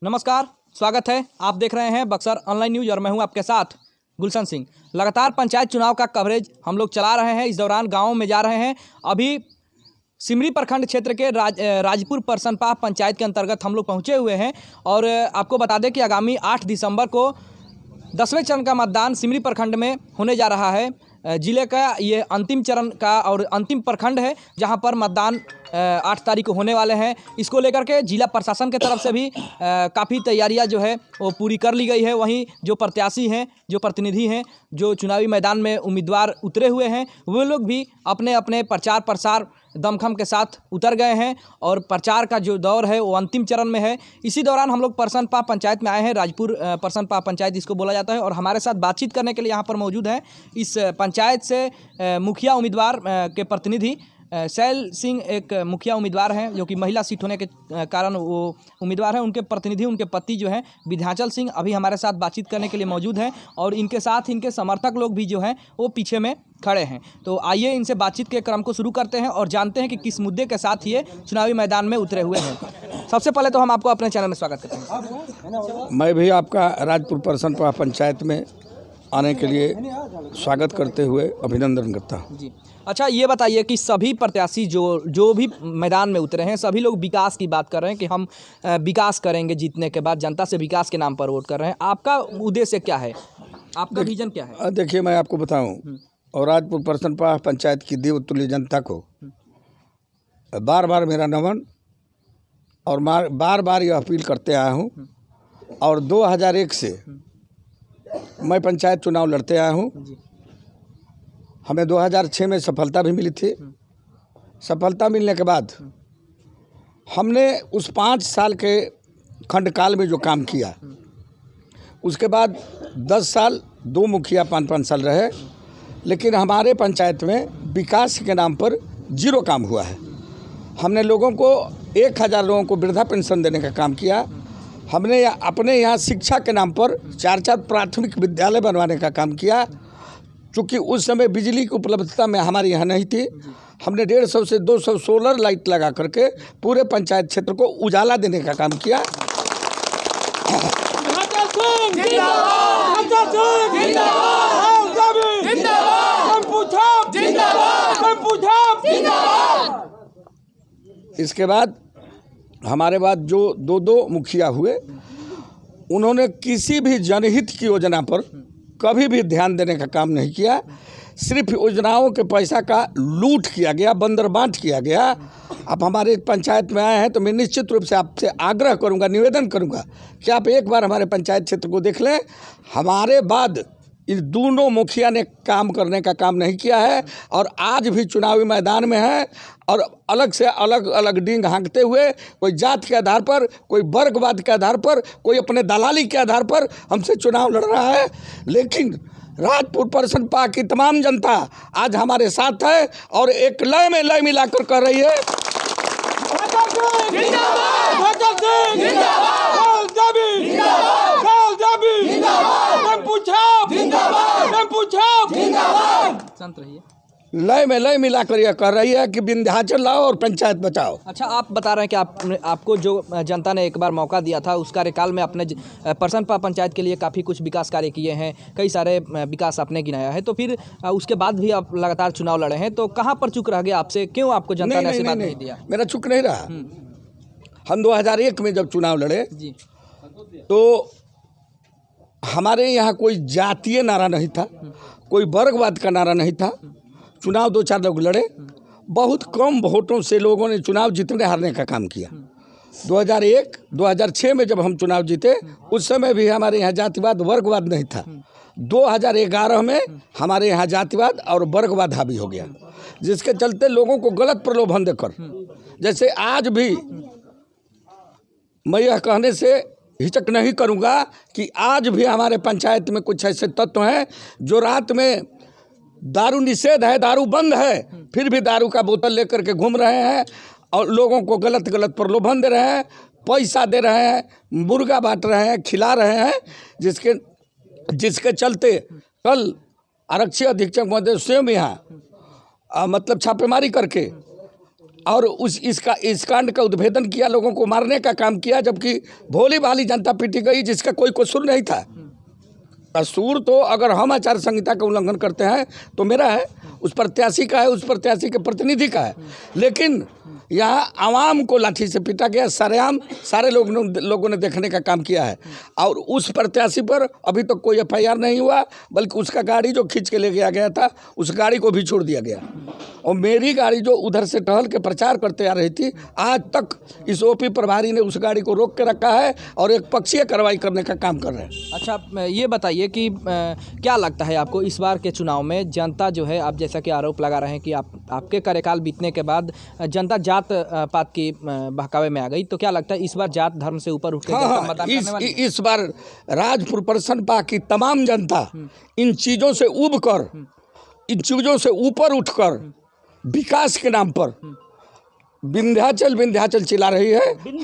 नमस्कार, स्वागत है। आप देख रहे हैं बक्सर ऑनलाइन न्यूज़ और मैं हूं आपके साथ गुलशन सिंह। लगातार पंचायत चुनाव का कवरेज हम लोग चला रहे हैं। इस दौरान गाँव में जा रहे हैं। अभी सिमरी प्रखंड क्षेत्र के राजपुर परसनपा पंचायत के अंतर्गत हम लोग पहुंचे हुए हैं और आपको बता दें कि आगामी 8 दिसंबर को 10वें चरण का मतदान सिमरी प्रखंड में होने जा रहा है। जिले का ये अंतिम चरण का और अंतिम प्रखंड है जहां पर मतदान 8 तारीख को होने वाले हैं। इसको लेकर के जिला प्रशासन की तरफ से भी काफ़ी तैयारियां जो है वो पूरी कर ली गई है। वहीं जो प्रत्याशी हैं, जो प्रतिनिधि हैं, जो चुनावी मैदान में उम्मीदवार उतरे हुए हैं, वो लोग भी अपने अपने प्रचार प्रसार दमखम के साथ उतर गए हैं और प्रचार का जो दौर है वो अंतिम चरण में है। इसी दौरान हम लोग परसनपा पंचायत में आए हैं। राजपुर परसनपा पंचायत इसको बोला जाता है और हमारे साथ बातचीत करने के लिए यहाँ पर मौजूद हैं इस पंचायत से मुखिया उम्मीदवार के प्रतिनिधि शैल सिंह एक मुखिया उम्मीदवार हैं जो कि महिला सीट होने के कारण वो उम्मीदवार हैं। उनके प्रतिनिधि, उनके पति जो हैं विंध्याचल सिंह, अभी हमारे साथ बातचीत करने के लिए मौजूद हैं और इनके साथ इनके समर्थक लोग भी जो हैं वो पीछे में खड़े हैं। तो आइए इनसे बातचीत के क्रम को शुरू करते हैं और जानते हैं कि किस मुद्दे के साथ ये चुनावी मैदान में उतरे हुए हैं। सबसे पहले तो हम आपको अपने चैनल में स्वागत करते हैं। मैं भी आपका राजपुर परसनपा पंचायत में आने के लिए स्वागत करते हुए अभिनंदन करता हूँ जी। अच्छा, ये बताइए कि सभी प्रत्याशी जो भी मैदान में उतरे हैं, सभी लोग विकास की बात कर रहे हैं कि हम विकास करेंगे, जीतने के बाद जनता से विकास के नाम पर वोट कर रहे हैं। आपका उद्देश्य क्या है, आपका विजन क्या है? देखिए, मैं आपको बताऊं, और राजपुर परसनपा पंचायत की देवतुल्य जनता को बार बार मेरा नमन और बार बार यह अपील करते आया हूँ। और 2001 से मैं पंचायत चुनाव लड़ते आया हूँ। हमें 2006 में सफलता भी मिली थी। सफलता मिलने के बाद हमने उस 5 साल के खंडकाल में जो काम किया, उसके बाद 10 साल 2 मुखिया 5-5 साल रहे, लेकिन हमारे पंचायत में विकास के नाम पर 0 काम हुआ है। हमने लोगों को 1000 लोगों को वृद्धा पेंशन देने का काम किया। हमने अपने यहाँ शिक्षा के नाम पर 4 प्राथमिक विद्यालय बनवाने का काम किया। चूँकि उस समय बिजली की उपलब्धता में हमारे यहाँ नहीं थी, हमने 150 से 200 सोलर लाइट लगा करके पूरे पंचायत क्षेत्र को उजाला देने का काम किया। इसके बाद हमारे बाद जो 2 मुखिया हुए, उन्होंने किसी भी जनहित की योजना पर कभी भी ध्यान देने का काम नहीं किया। सिर्फ योजनाओं के पैसा का लूट किया गया, बंदरबांट किया गया। आप हमारे पंचायत में आए हैं तो मैं निश्चित रूप से आपसे आग्रह करूंगा, निवेदन करूंगा कि आप एक बार हमारे पंचायत क्षेत्र को देख लें। हमारे बाद इन दोनों मुखिया ने काम करने का काम नहीं किया है और आज भी चुनावी मैदान में है और अलग से अलग अलग डींग हाँकते हुए, कोई जात के आधार पर, कोई वर्गवाद के आधार पर, कोई अपने दलाली के आधार पर हमसे चुनाव लड़ रहा है। लेकिन राजपुर परसनपा की तमाम जनता आज हमारे साथ है और एक लय में लय मिलाकर कर रही है। लय में लय मिलाकर यह कह रही है कि विंध्याचल लाओ और पंचायत बचाओ। अच्छा, आप बता रहे हैं कि आपको जो जनता ने एक बार मौका दिया था, उस कार्यकाल में आपने परसनपा पंचायत के लिए काफ़ी कुछ विकास कार्य किए हैं, कई सारे विकास आपने गिनाया है। तो फिर उसके बाद भी आप लगातार चुनाव लड़े हैं, तो कहाँ पर चुक रह गया आपसे? क्यों आपको जनता ने आशीर्वाद नहीं दिया? मेरा चुक नहीं रहा। हम 2001 में जब चुनाव लड़े जी, तो हमारे यहाँ कोई जातीय नारा नहीं था, कोई वर्गवाद का नारा नहीं था। चुनाव 2-4 लोग लड़े, बहुत कम वोटों से लोगों ने चुनाव जीतने हारने का काम किया। 2001, 2006 में जब हम चुनाव जीते, उस समय भी हमारे यहाँ जातिवाद वर्गवाद नहीं था। 2011 में हमारे यहाँ जातिवाद और वर्गवाद हावी हो गया, जिसके चलते लोगों को गलत प्रलोभन देकर, जैसे आज भी मैं यह कहने से हिचक नहीं करूँगा कि आज भी हमारे पंचायत में कुछ ऐसे तत्व हैं जो रात में दारू निषेध है, दारू बंद है, फिर भी दारू का बोतल लेकर के घूम रहे हैं और लोगों को गलत गलत प्रलोभन दे रहे हैं, पैसा दे रहे हैं, मुर्गा बांट रहे हैं, खिला रहे हैं, जिसके चलते कल आरक्षी अधीक्षक महोदय स्वयं यहाँ मतलब छापेमारी करके और इस कांड का उद्भेदन किया, लोगों को मारने का काम किया, जबकि भोली भाली जनता पीटी गई जिसका कोई कसूर नहीं था। कसूर तो अगर हम आचार संहिता का उल्लंघन करते हैं तो मेरा है, उस प्रत्याशी का है, उस प्रत्याशी के प्रतिनिधि का है। लेकिन यहाँ आवाम को लाठी से पीटा गया, सरेआम सारे लोगों ने देखने का काम किया है। और उस प्रत्याशी पर अभी तक तो कोई FIR नहीं हुआ, बल्कि उसका गाड़ी जो खींच के ले गया था उस गाड़ी को भी छोड़ दिया गया। और मेरी गाड़ी जो उधर से टहल के प्रचार करते आ रही थी, आज तक इस OP प्रभारी ने उस गाड़ी को रोक के रखा है और एक पक्षीय कार्रवाई करने का काम कर रहे हैं। अच्छा, ये बताइए कि क्या लगता है आपको इस बार के चुनाव में जनता जो है, आप जैसा कि आरोप लगा रहे हैं कि आपके कार्यकाल बीतने के बाद जनता जात पात की बहकावे में आ गई, तो क्या लगता है इस बार जात धर्म से ऊपर उठ के मतदान करने वाली? इस बार राजपुर प्रसन्नपा की तमाम जनता इन चीज़ों से उब कर, इन चीज़ों से ऊपर उठकर विकास के नाम पर विंध्याचल चिल्ला रही है।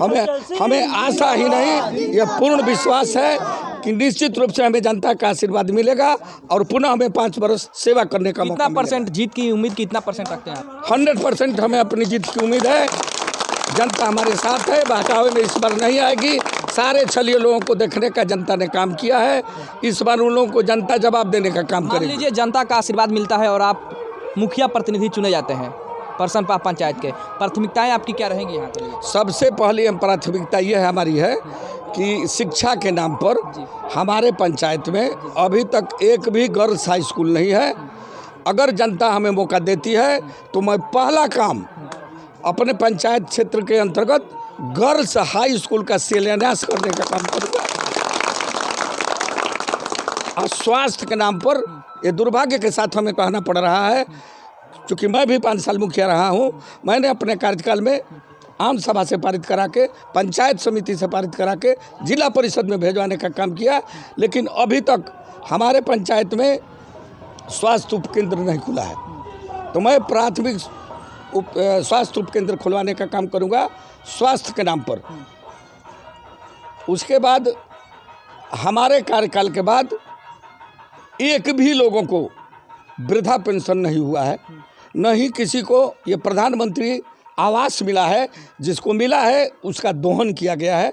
हमें आशा ही नहीं, यह पूर्ण विश्वास है कि निश्चित रूप से हमें जनता का आशीर्वाद मिलेगा और पुनः हमें 5 वर्ष सेवा करने का मौका मिलेगा। कितना % जीत की उम्मीद, कितना % रखते हैं आप? 100% हमें अपनी जीत की उम्मीद है। जनता हमारे साथ है, बहकावे में इस बार नहीं आएगी। सारे छलिए लोगों को देखने का जनता ने काम किया है, इस बार उन लोगों को जनता जवाब देने का काम करेगी। मान लीजिए जनता का आशीर्वाद मिलता है और आप मुखिया प्रतिनिधि चुने जाते हैं परसनपा पंचायत के, प्राथमिकताएं आपकी क्या रहेंगी यहाँ के लिए? सबसे पहली प्राथमिकता ये है हमारी है कि शिक्षा के नाम पर हमारे पंचायत में अभी तक एक भी गर्ल्स हाई स्कूल नहीं है। अगर जनता हमें मौका देती है तो मैं पहला काम अपने पंचायत क्षेत्र के अंतर्गत गर्ल्स हाई स्कूल का शिलान्यास करने का काम करूँगा। और स्वास्थ्य के नाम पर ये दुर्भाग्य के साथ हमें कहना पड़ रहा है, चूँकि मैं भी 5 साल मुखिया रहा हूँ, मैंने अपने कार्यकाल में आम सभा से पारित करा के, पंचायत समिति से पारित करा के, जिला परिषद में भेजवाने का काम किया, लेकिन अभी तक हमारे पंचायत में स्वास्थ्य उपकेंद्र नहीं खुला है। तो मैं प्राथमिक स्वास्थ्य उपकेंद्र खुलवाने का काम करूँगा स्वास्थ्य के नाम पर। उसके बाद हमारे कार्यकाल के बाद एक भी लोगों को वृद्धा पेंशन नहीं हुआ है, न ही किसी को ये प्रधानमंत्री आवास मिला है। जिसको मिला है उसका दोहन किया गया है।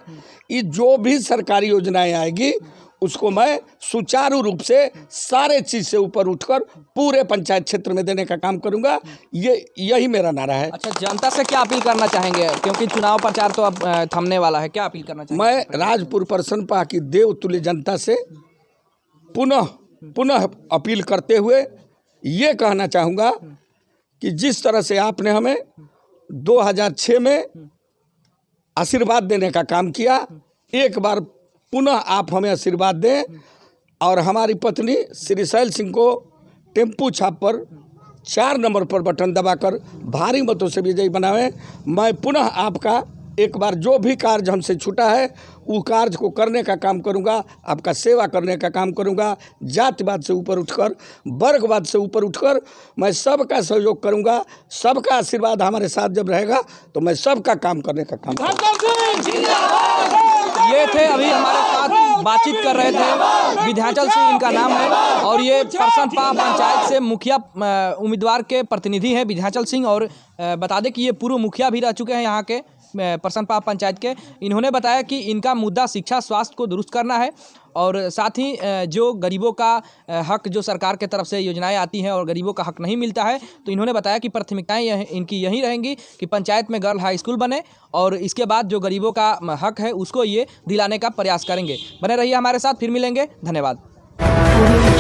ये जो भी सरकारी योजनाएं आएगी उसको मैं सुचारू रूप से सारे चीज़ से ऊपर उठकर पूरे पंचायत क्षेत्र में देने का काम करूंगा। यही मेरा नारा है। अच्छा, जनता से क्या अपील करना चाहेंगे, क्योंकि चुनाव प्रचार तो अब थमने वाला है, क्या अपील करना चाहेंगे? मैं राजपुर प्रसन्नपा की देवतुल्य जनता से पुनः अपील करते हुए ये कहना चाहूँगा कि जिस तरह से आपने हमें 2006 में आशीर्वाद देने का काम किया, एक बार पुनः आप हमें आशीर्वाद दें और हमारी पत्नी श्री शैल सिंह को टेम्पू छाप पर 4 नंबर पर बटन दबाकर भारी मतों से विजयी बनावें। मैं पुनः आपका एक बार जो भी कार्य हमसे छूटा है वो कार्य को करने का काम करूंगा, आपका सेवा करने का काम करूंगा। जातिवाद से ऊपर उठकर, वर्गवाद से ऊपर उठकर मैं सबका सहयोग करूंगा। सबका आशीर्वाद हमारे साथ जब रहेगा तो मैं सबका काम करने का काम करूंगा। ये थे अभी हमारे साथ बातचीत कर रहे थे, विंध्याचल सिंह इनका नाम है और ये परसन्नपा पंचायत से मुखिया उम्मीदवार के प्रतिनिधि हैं विंध्याचल सिंह। और बता दें कि ये पूर्व मुखिया भी रह चुके हैं यहाँ के परसन्नपा पंचायत के। इन्होंने बताया कि इनका मुद्दा शिक्षा स्वास्थ्य को दुरुस्त करना है और साथ ही जो गरीबों का हक जो सरकार के तरफ से योजनाएं आती हैं और गरीबों का हक नहीं मिलता है, तो इन्होंने बताया कि प्राथमिकताएं इनकी यही रहेंगी कि पंचायत में गर्ल हाई स्कूल बने और इसके बाद जो गरीबों का हक है उसको ये दिलाने का प्रयास करेंगे। बने रहिए हमारे साथ, फिर मिलेंगे। धन्यवाद।